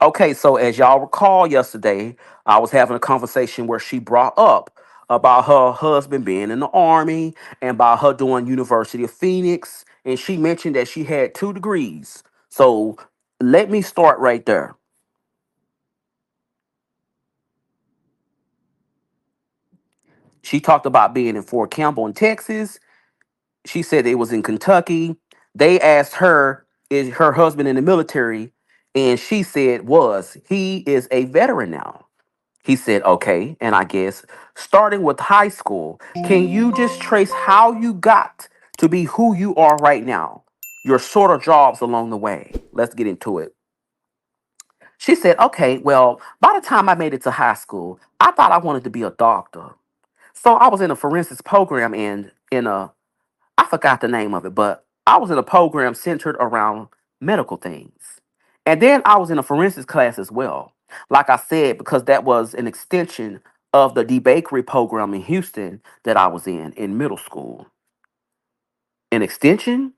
Okay, so as y'all recall yesterday, I was having a conversation where she brought up about her husband being in the army and about her doing University of Phoenix, and she mentioned that she had 2 degrees. So let me start right there. She talked about being in Fort Campbell in Texas. She said it was in Kentucky. They asked her, is her husband in the military? And she said, was. He is a veteran now. He said, okay. And I guess starting with high school, can you just trace how you got to be who you are right now? Your sort of jobs along the way. Let's get into it. She said, okay, well, by the time I made it to high school, I thought I wanted to be a doctor. So I was in a forensics program in a I forgot the name of it, but I was in a program centered around medical things. And then I was in a forensics class as well. Like I said, because that was an extension of the debakery program in Houston that I was in middle school. An extension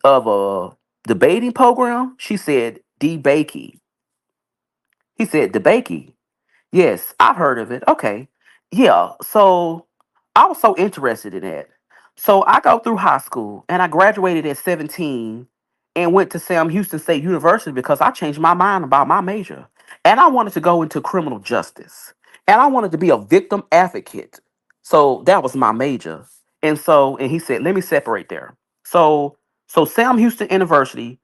of a debating program? She said debakey. He said debakey. Yes, I've heard of it. Okay. Yeah. So I was so interested in that. So I go through high school and I graduated at 17 and went to Sam Houston State University because I changed my mind about my major. And I wanted to go into criminal justice. And I wanted to be a victim advocate. So that was my major. And he said, let me separate there. So Sam Houston University,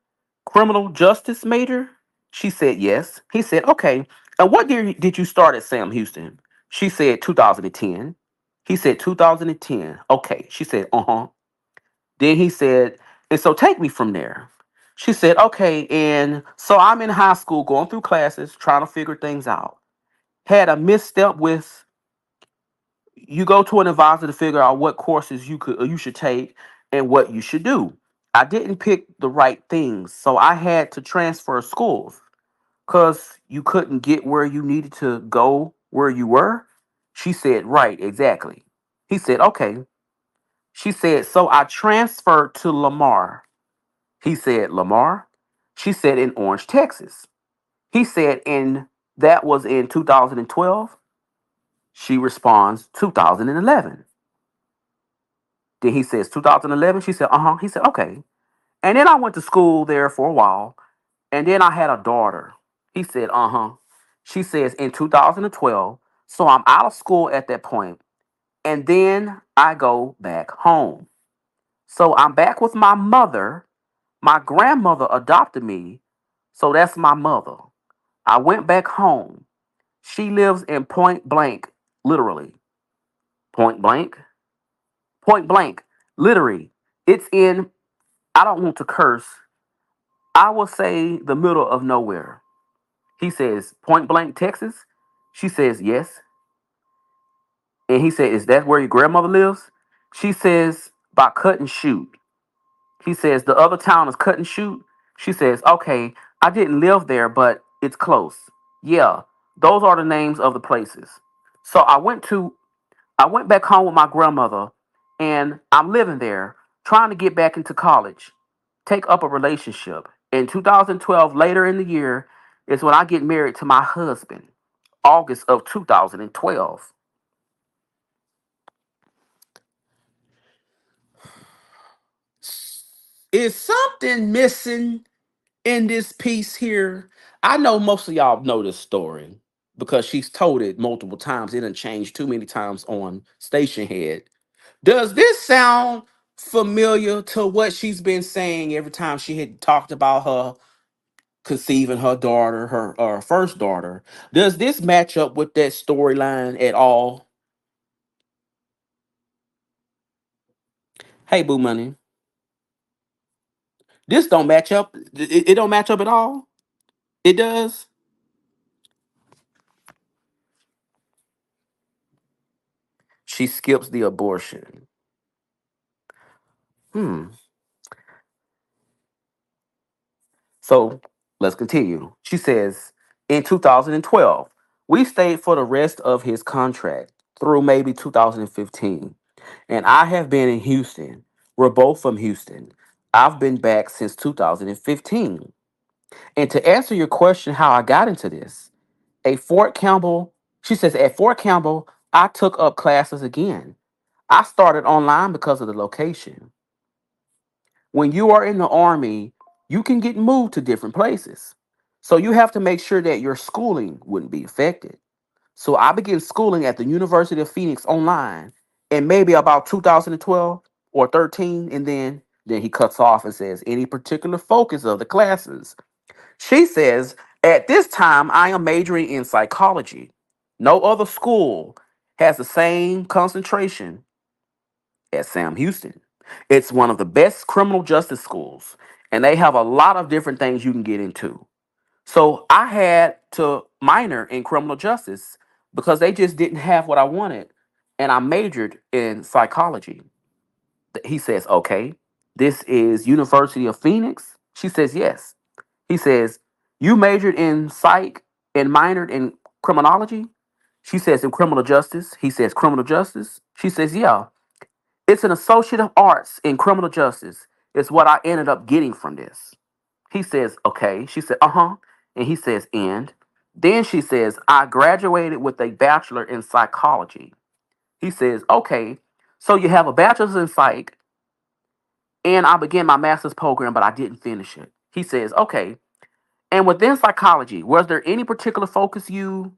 criminal justice major? She said yes. He said, okay. And what year did you start at Sam Houston? She said 2010. He said 2010. Okay. She said, uh-huh. Then he said, and so take me from there. She said, okay. And so I'm in high school going through classes, trying to figure things out. Had a misstep with you go to an advisor to figure out what courses you should take and what you should do. I didn't pick the right things. So I had to transfer schools because you couldn't get where you needed to go where you were? She said, right, exactly. He said, okay. She said, so I transferred to Lamar. He said, Lamar? She said, in Orange, Texas. He said, and that was in 2012. She responds, 2011. Then he says, 2011. She said, uh-huh. He said, okay. And then I went to school there for a while. And then I had a daughter. He said, uh-huh. She says in 2012. So I'm out of school at that point. And then I go back home. So I'm back with my mother. My grandmother adopted me. So that's my mother. I went back home. She lives in Point Blank, literally. Point Blank? Point Blank, literally. It's in, I don't want to curse. I will say the middle of nowhere. He says, Point Blank, Texas? She says, yes. And he said, is that where your grandmother lives? She says, by Cut and Shoot. He says, the other town is Cut and Shoot. She says, okay, I didn't live there, but it's close. Yeah, those are the names of the places. So I went back home with my grandmother and I'm living there trying to get back into college, take up a relationship. In 2012, later in the year, is when I get married to my husband, August of 2012. Is something missing in this piece here? I know most of y'all know this story because she's told it multiple times. It done changed too many times on Station Head. Does this sound familiar to what she's been saying every time she had talked about her conceiving her daughter, her first daughter? Does this match up with that storyline at all? Hey, Boo Money, this don't match up. It don't match up at all. It does. She skips the abortion. Hmm. So let's continue. She says, in 2012, we stayed for the rest of his contract through maybe 2015. And I have been in Houston. We're both from Houston. I've been back since 2015. And to answer your question, how I got into this, a Fort Campbell, she says, at Fort Campbell, I took up classes again. I started online because of the location. When you are in the Army, you can get moved to different places. So you have to make sure that your schooling wouldn't be affected. So I began schooling at the University of Phoenix online in maybe about 2012 or 13. And then he cuts off and says, any particular focus of the classes. She says, at this time, I am majoring in psychology. No other school has the same concentration as Sam Houston. It's one of the best criminal justice schools, and they have a lot of different things you can get into. So I had to minor in criminal justice because they just didn't have what I wanted, and I majored in psychology. He says, okay, this is University of Phoenix? She says, yes. He says, you majored in psych and minored in criminology? She says, in criminal justice. He says, criminal justice? She says, yeah. It's an associate of arts in criminal justice. It's what I ended up getting from this. He says, okay. She said, uh-huh. And he says, and then she says, I graduated with a bachelor in psychology. He says, okay, so you have a bachelor's in psych, and I began my master's program, but I didn't finish it. He says, okay, and within psychology, was there any particular focus and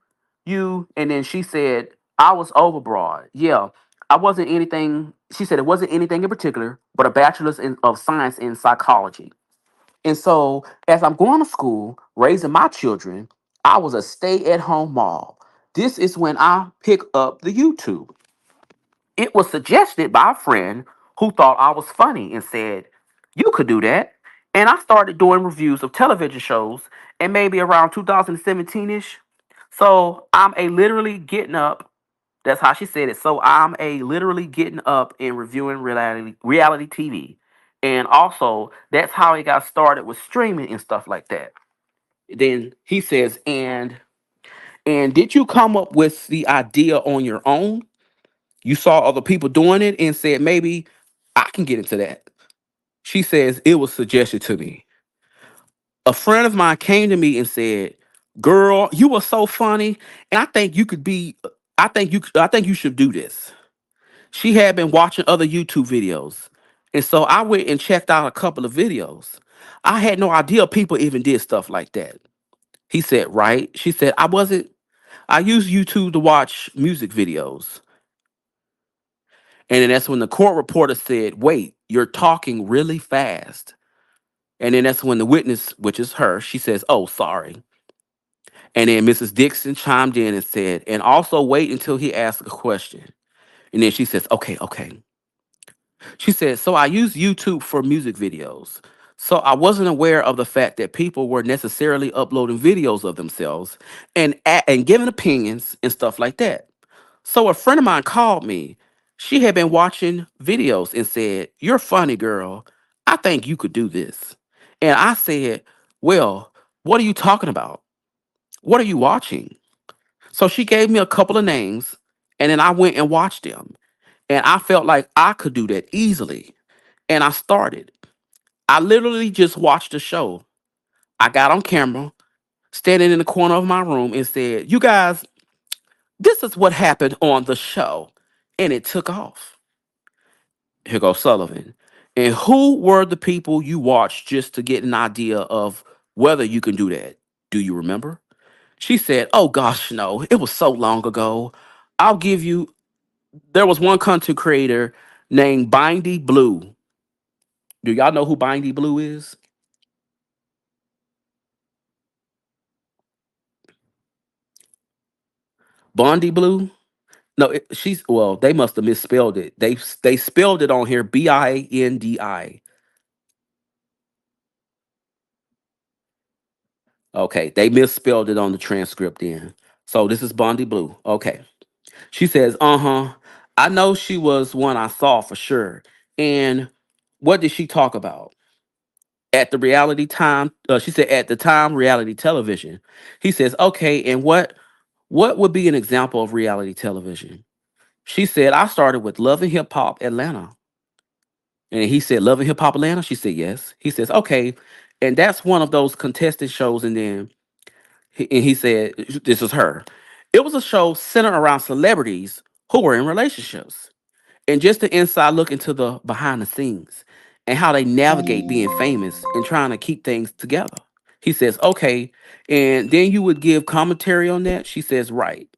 then she said, I was overbroad. Yeah, I wasn't anything. She said it wasn't anything in particular, but a of science in psychology. And so as I'm going to school, raising my children, I was a stay-at-home mom. This is when I pick up the YouTube. It was suggested by a friend who thought I was funny and said, you could do that. And I started doing reviews of television shows and maybe around 2017 ish. So I'm a literally getting up. That's how she said it. So I'm a literally getting up and reviewing reality TV. And also, that's how it got started with streaming and stuff like that. Then he says, and did you come up with the idea on your own? You saw other people doing it and said, maybe I can get into that. She says, it was suggested to me. A friend of mine came to me and said, girl, you were so funny. And I think you should do this. She had been watching other YouTube videos. And so I went and checked out a couple of videos. I had no idea people even did stuff like that. He said, right? She said, I used YouTube to watch music videos. And then that's when the court reporter said, wait, you're talking really fast. And then that's when the witness, which is her, she says, oh, sorry. And then Mrs. Dixon chimed in and said, and also wait until he asks a question. And then she says, okay, okay. She said, so I use YouTube for music videos. So I wasn't aware of the fact that people were necessarily uploading videos of themselves and giving opinions and stuff like that. So a friend of mine called me. She had been watching videos and said, you're funny, girl. I think you could do this. And I said, well, what are you talking about? What are you watching? So she gave me a couple of names and then I went and watched them. And I felt like I could do that easily. And I started. I literally just watched the show. I got on camera, standing in the corner of my room and said, you guys, this is what happened on the show. And it took off. Here goes Sullivan. And who were the people you watched just to get an idea of whether you can do that? Do you remember? She said, oh gosh, no, it was so long ago. I'll give you, there was one content creator named Bindy Blue. Do y'all know who Bindy Blue is? Bondi Blue? No, well, they must have misspelled it. They spelled it on here Bindi. Okay, they misspelled it on the transcript then. So this is Bondi Blue. Okay. She says, "Uh-huh. I know she was one I saw for sure." And what did she talk about? At the reality time, she said at the time reality television. He says, "Okay, and what would be an example of reality television?" She said, "I started with Love and Hip Hop Atlanta." And he said, Love and Hip Hop Atlanta? She said, yes. He says, okay. And that's one of those contested shows. And then he said, this was her. It was a show centered around celebrities who were in relationships. And just the inside look into the behind the scenes and how they navigate being famous and trying to keep things together. He says, okay. And then you would give commentary on that. She says, right.